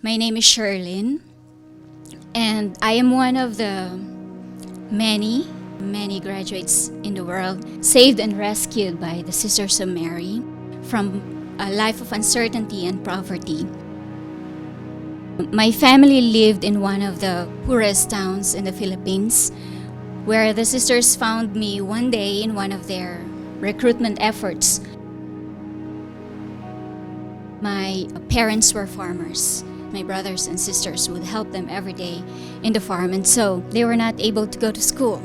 My name is Sherlyn, and I am one of the many graduates in the world saved and rescued by the Sisters of Marie from a life of uncertainty and poverty. My family lived in one of the poorest towns in the Philippines, where the sisters found me one day in one of their recruitment efforts. My parents were farmers. My brothers and sisters would help them every day in the farm, and so they were not able to go to school.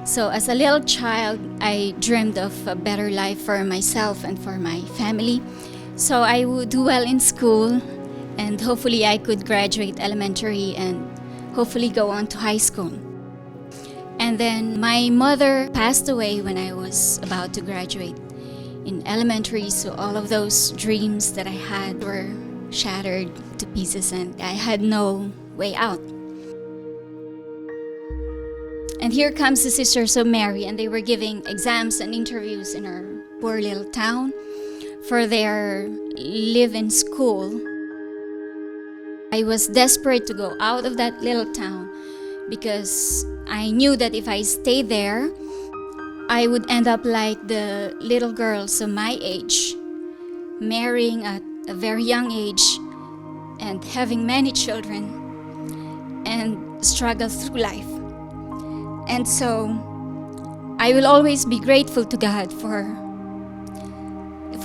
So as a little child, I dreamed of a better life for myself and for my family. So I would do well in school, and hopefully I could graduate elementary and hopefully go on to high school. And then my mother passed away when I was about to graduate in elementary, so all of those dreams that I had were shattered to pieces, and I had no way out. And here comes the Sisters of Mary, and they were giving exams and interviews in our poor little town for their live-in school. I was desperate to go out of that little town because I knew that if I stayed there, I would end up like the little girls of my age, marrying at a very young age and having many children and struggle through life. And so I will always be grateful to God for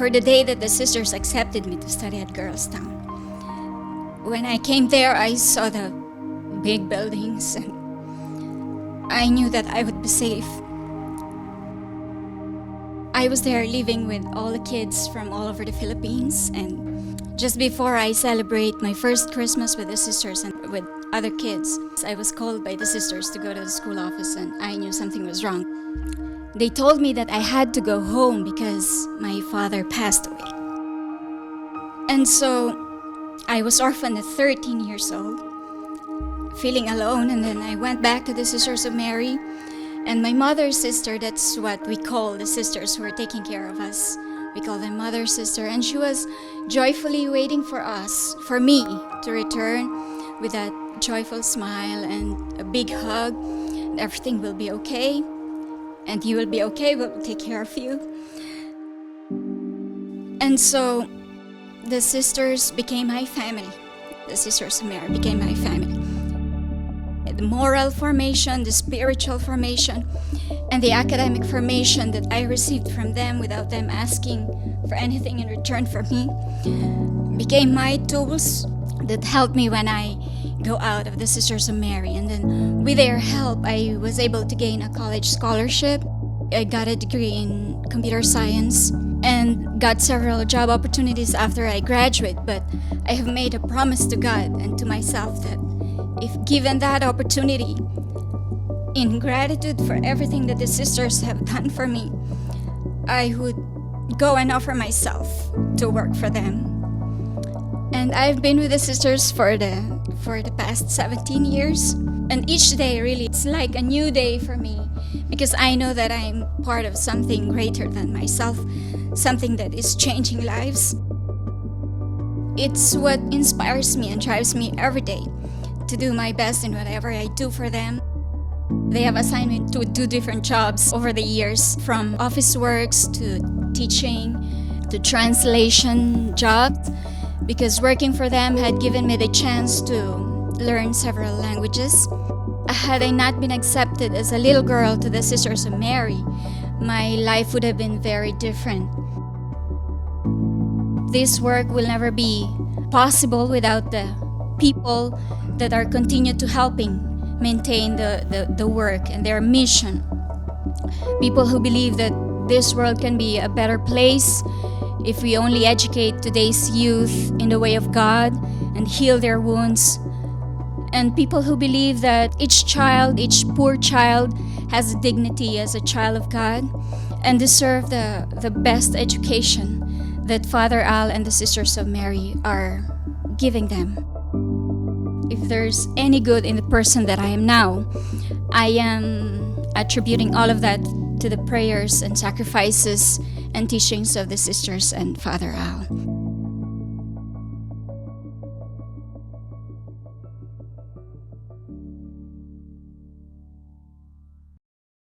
the day that the sisters accepted me to study at Girls Town. When I came there, I saw the big buildings and I knew that I would be safe. I was there living with all the kids from all over the Philippines, and just before I celebrate my first Christmas with the sisters and with other kids, I was called by the sisters to go to the school office, and I knew something was wrong. They told me that I had to go home because my father passed away. And so I was orphaned at 13 years old, feeling alone, and then I went back to the Sisters of Mary. And my mother's sister, that's what we call the sisters who are taking care of us. We call them mother, sister. And she was joyfully waiting for us, for me, to return with that joyful smile and a big hug. Everything will be okay. And you will be okay. We'll take care of you. And so the sisters became my family. The Sisters of Mary became my family. The moral formation, the spiritual formation, and the academic formation that I received from them without them asking for anything in return from me became my tools that helped me when I go out of the Sisters of Mary. And then with their help, I was able to gain a college scholarship. I got a degree in computer science and got several job opportunities after I graduated. But I have made a promise to God and to myself that if given that opportunity, in gratitude for everything that the sisters have done for me, I would go and offer myself to work for them. And I've been with the sisters for the past 17 years. And each day really, it's like a new day for me because I know that I'm part of something greater than myself, something that is changing lives. It's what inspires me and drives me every day to do my best in whatever I do for them. They have assigned me to do different jobs over the years, from office works to teaching to translation jobs, because working for them had given me the chance to learn several languages. Had I not been accepted as a little girl to the Sisters of Mary, my life would have been very different. This work will never be possible without the people that are continued to helping maintain the work and their mission. People who believe that this world can be a better place if we only educate today's youth in the way of God and heal their wounds. And people who believe that each child, each poor child, has dignity as a child of God and deserve the best education that Father Al and the Sisters of Mary are giving them. If there's any good in the person that I am now, I am attributing all of that to the prayers and sacrifices and teachings of the sisters and Father Al.